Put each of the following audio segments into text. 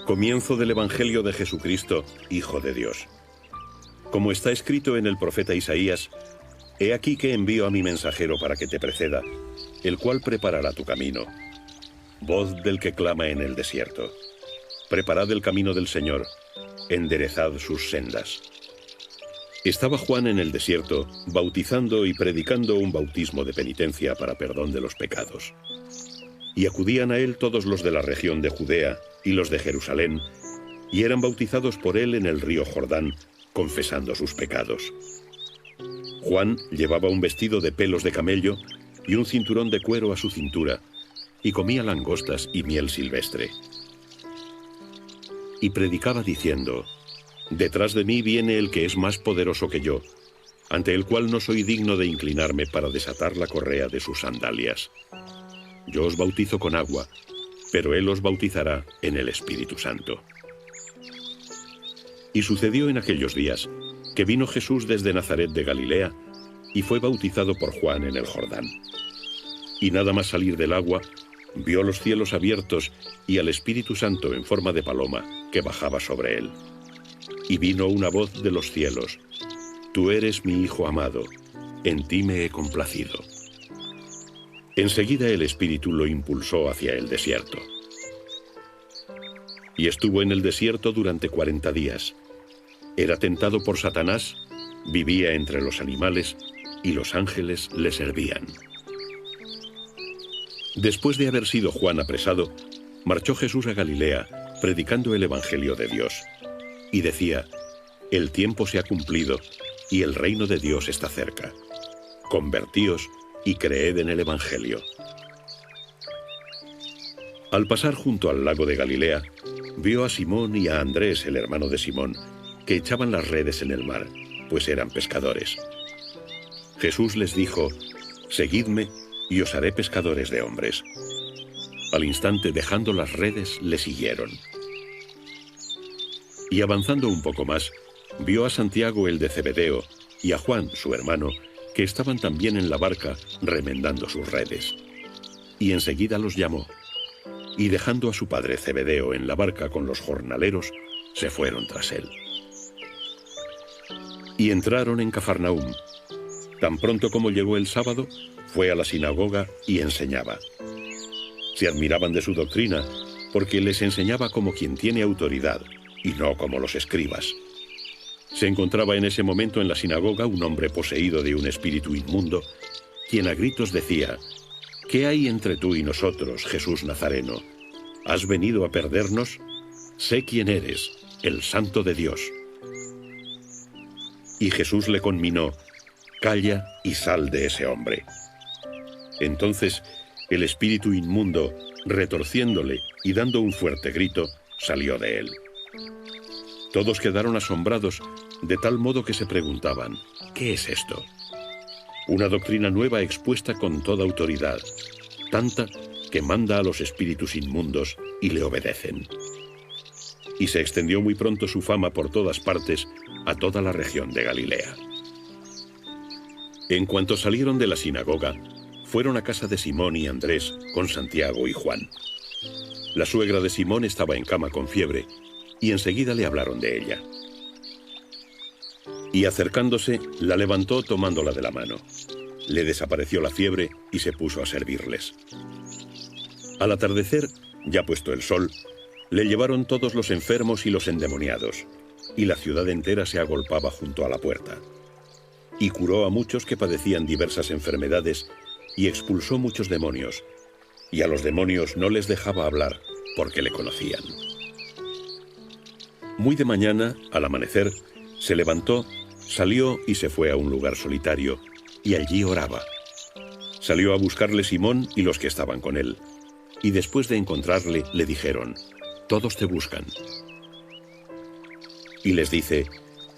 Comienzo del Evangelio de Jesucristo, Hijo de Dios. Como está escrito en el profeta Isaías, «He aquí que envío a mi mensajero para que te preceda, el cual preparará tu camino. Voz del que clama en el desierto. Preparad el camino del Señor, enderezad sus sendas». Estaba Juan en el desierto, bautizando y predicando un bautismo de penitencia para perdón de los pecados. Y acudían a él todos los de la región de Judea y los de Jerusalén, y eran bautizados por él en el río Jordán, confesando sus pecados. Juan llevaba un vestido de pelos de camello y un cinturón de cuero a su cintura, y comía langostas y miel silvestre. Y predicaba diciendo: «Detrás de mí viene el que es más poderoso que yo, ante el cual no soy digno de inclinarme para desatar la correa de sus sandalias. Yo os bautizo con agua, pero él os bautizará en el Espíritu Santo». Y sucedió en aquellos días que vino Jesús desde Nazaret de Galilea y fue bautizado por Juan en el Jordán. Y nada más salir del agua, vio los cielos abiertos y al Espíritu Santo en forma de paloma que bajaba sobre él. Y vino una voz de los cielos: «Tú eres mi Hijo amado, en ti me he complacido». Enseguida el Espíritu lo impulsó hacia el desierto. Y estuvo en el desierto durante 40 días. Era tentado por Satanás, vivía entre los animales, y los ángeles le servían. Después de haber sido Juan apresado, marchó Jesús a Galilea, predicando el Evangelio de Dios. Y decía: «El tiempo se ha cumplido, y el reino de Dios está cerca. Convertíos y creed en el Evangelio». Al pasar junto al lago de Galilea, vio a Simón y a Andrés, el hermano de Simón, que echaban las redes en el mar, pues eran pescadores. Jesús les dijo: «Seguidme, y os haré pescadores de hombres». Al instante, dejando las redes, le siguieron. Y avanzando un poco más, vio a Santiago el de Zebedeo y a Juan, su hermano, que estaban también en la barca remendando sus redes. Y enseguida los llamó, y dejando a su padre Zebedeo en la barca con los jornaleros, se fueron tras él. Y entraron en Cafarnaúm. Tan pronto como llegó el sábado, fue a la sinagoga y enseñaba. Se admiraban de su doctrina, porque les enseñaba como quien tiene autoridad, y no como los escribas. Se encontraba en ese momento en la sinagoga un hombre poseído de un espíritu inmundo, quien a gritos decía: «¿Qué hay entre tú y nosotros, Jesús Nazareno? ¿Has venido a perdernos? Sé quién eres, el Santo de Dios». Y Jesús le conminó: «Calla y sal de ese hombre». Entonces el espíritu inmundo, retorciéndole y dando un fuerte grito, salió de él. Todos quedaron asombrados, de tal modo que se preguntaban: «¿Qué es esto?». Una doctrina nueva expuesta con toda autoridad, tanta que manda a los espíritus inmundos y le obedecen. Y se extendió muy pronto su fama por todas partes, a toda la región de Galilea. En cuanto salieron de la sinagoga, fueron a casa de Simón y Andrés con Santiago y Juan. La suegra de Simón estaba en cama con fiebre, y enseguida le hablaron de ella. Y acercándose, la levantó tomándola de la mano. Le desapareció la fiebre y se puso a servirles. Al atardecer, ya puesto el sol, le llevaron todos los enfermos y los endemoniados, y la ciudad entera se agolpaba junto a la puerta. Y curó a muchos que padecían diversas enfermedades, y expulsó muchos demonios, y a los demonios no les dejaba hablar, porque le conocían. Muy de mañana, al amanecer, se levantó, salió y se fue a un lugar solitario, y allí oraba. Salió a buscarle Simón y los que estaban con él, y después de encontrarle, le dijeron: «Todos te buscan». Y les dice: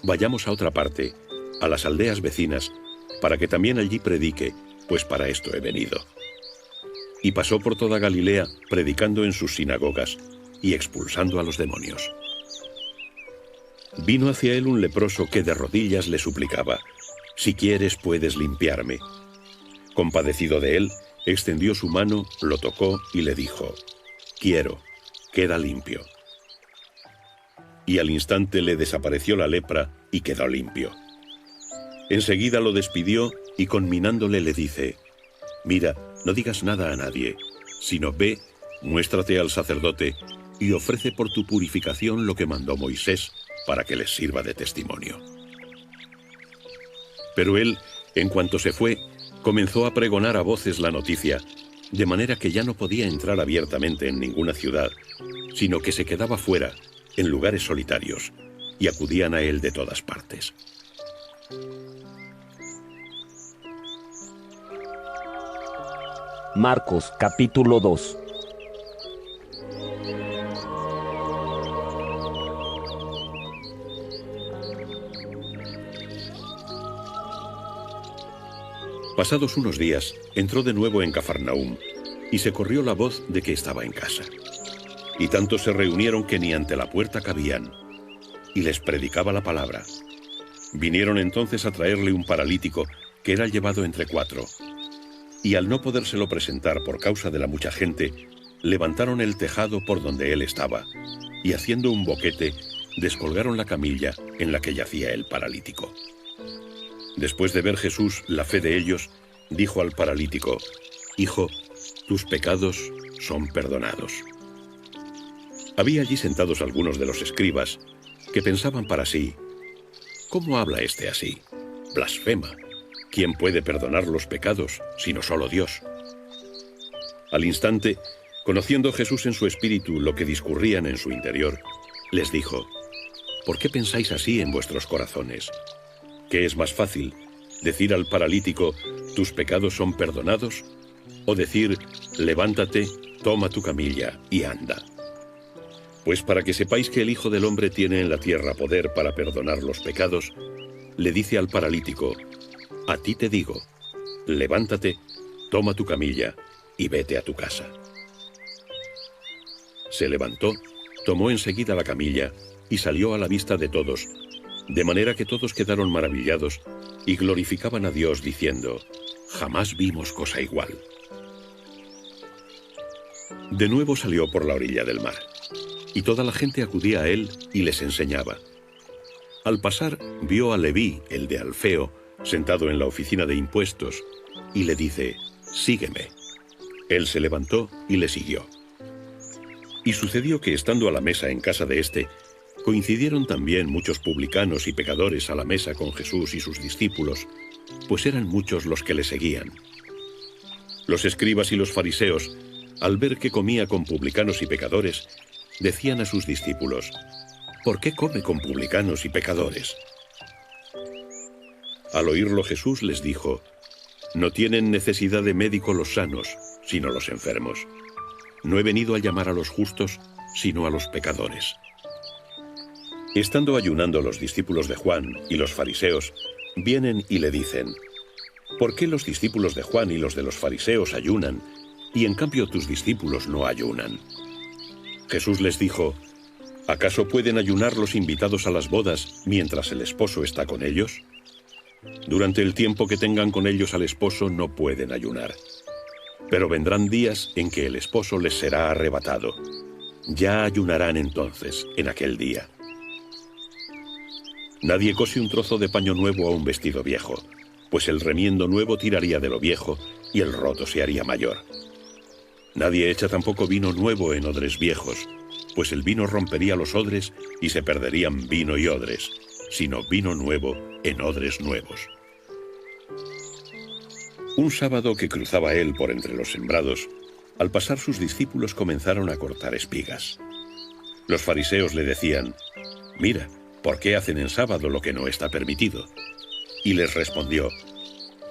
«Vayamos a otra parte, a las aldeas vecinas, para que también allí predique, pues para esto he venido». Y pasó por toda Galilea, predicando en sus sinagogas y expulsando a los demonios. Vino hacia él un leproso que de rodillas le suplicaba: «Si quieres, puedes limpiarme». Compadecido de él, extendió su mano, lo tocó y le dijo: «Quiero, queda limpio». y al instante le desapareció la lepra y quedó limpio. Enseguida lo despidió y conminándole le dice: «Mira, no digas nada a nadie, sino ve, muéstrate al sacerdote y ofrece por tu purificación lo que mandó Moisés para que les sirva de testimonio». Pero él, en cuanto se fue, comenzó a pregonar a voces la noticia, de manera que ya no podía entrar abiertamente en ninguna ciudad, sino que se quedaba fuera, en lugares solitarios, y acudían a él de todas partes. Marcos, capítulo 2. Pasados unos días, entró de nuevo en Cafarnaúm, y se corrió la voz de que estaba en casa. Y tanto se reunieron que ni ante la puerta cabían, y les predicaba la palabra. Vinieron entonces a traerle un paralítico que era llevado entre 4. Y al no podérselo presentar por causa de la mucha gente, levantaron el tejado por donde él estaba, y haciendo un boquete, descolgaron la camilla en la que yacía el paralítico. Después de ver Jesús la fe de ellos, dijo al paralítico: «Hijo, tus pecados son perdonados». Había allí sentados algunos de los escribas, que pensaban para sí: «¿Cómo habla este así? Blasfema. ¿Quién puede perdonar los pecados, sino solo Dios?». Al instante, conociendo Jesús en su espíritu lo que discurrían en su interior, les dijo: «¿Por qué pensáis así en vuestros corazones? ¿Qué es más fácil, decir al paralítico, tus pecados son perdonados? O decir, levántate, toma tu camilla y anda. Pues para que sepáis que el Hijo del Hombre tiene en la tierra poder para perdonar los pecados, le dice al paralítico, a ti te digo, levántate, toma tu camilla y vete a tu casa. Se levantó, tomó enseguida la camilla y salió a la vista de todos, de manera que todos quedaron maravillados y glorificaban a Dios diciendo, jamás vimos cosa igual. De nuevo salió por la orilla del mar, y toda la gente acudía a él y les enseñaba. Al pasar, vio a Leví, el de Alfeo, sentado en la oficina de impuestos, y le dice, sígueme. Él se levantó y le siguió. Y sucedió que estando a la mesa en casa de éste, coincidieron también muchos publicanos y pecadores a la mesa con Jesús y sus discípulos, pues eran muchos los que le seguían. Los escribas y los fariseos, al ver que comía con publicanos y pecadores, decían a sus discípulos, ¿por qué come con publicanos y pecadores? Al oírlo Jesús les dijo, no tienen necesidad de médico los sanos, sino los enfermos. No he venido a llamar a los justos, sino a los pecadores. Estando ayunando los discípulos de Juan y los fariseos, vienen y le dicen, ¿por qué los discípulos de Juan y los de los fariseos ayunan, y en cambio tus discípulos no ayunan? Jesús les dijo, ¿acaso pueden ayunar los invitados a las bodas mientras el esposo está con ellos? Durante el tiempo que tengan con ellos al esposo no pueden ayunar. Pero vendrán días en que el esposo les será arrebatado. Ya ayunarán entonces, en aquel día. Nadie cose un trozo de paño nuevo a un vestido viejo, pues el remiendo nuevo tiraría de lo viejo y el roto se haría mayor. Nadie echa tampoco vino nuevo en odres viejos, pues el vino rompería los odres y se perderían vino y odres, sino vino nuevo en odres nuevos. Un sábado que cruzaba él por entre los sembrados, al pasar sus discípulos comenzaron a cortar espigas. Los fariseos le decían, mira, ¿por qué hacen en sábado lo que no está permitido? Y les respondió,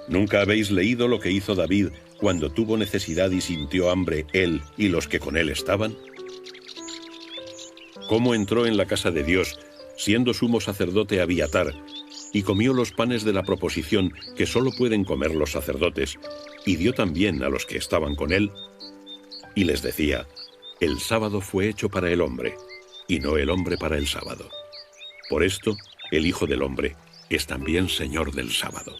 ¿nunca habéis leído lo que hizo David cuando tuvo necesidad y sintió hambre él y los que con él estaban? ¿Cómo entró en la casa de Dios, siendo sumo sacerdote Abiatar, y comió los panes de la proposición que solo pueden comer los sacerdotes, y dio también a los que estaban con él? Y les decía, el sábado fue hecho para el hombre, y no el hombre para el sábado. Por esto, el Hijo del Hombre es también Señor del sábado.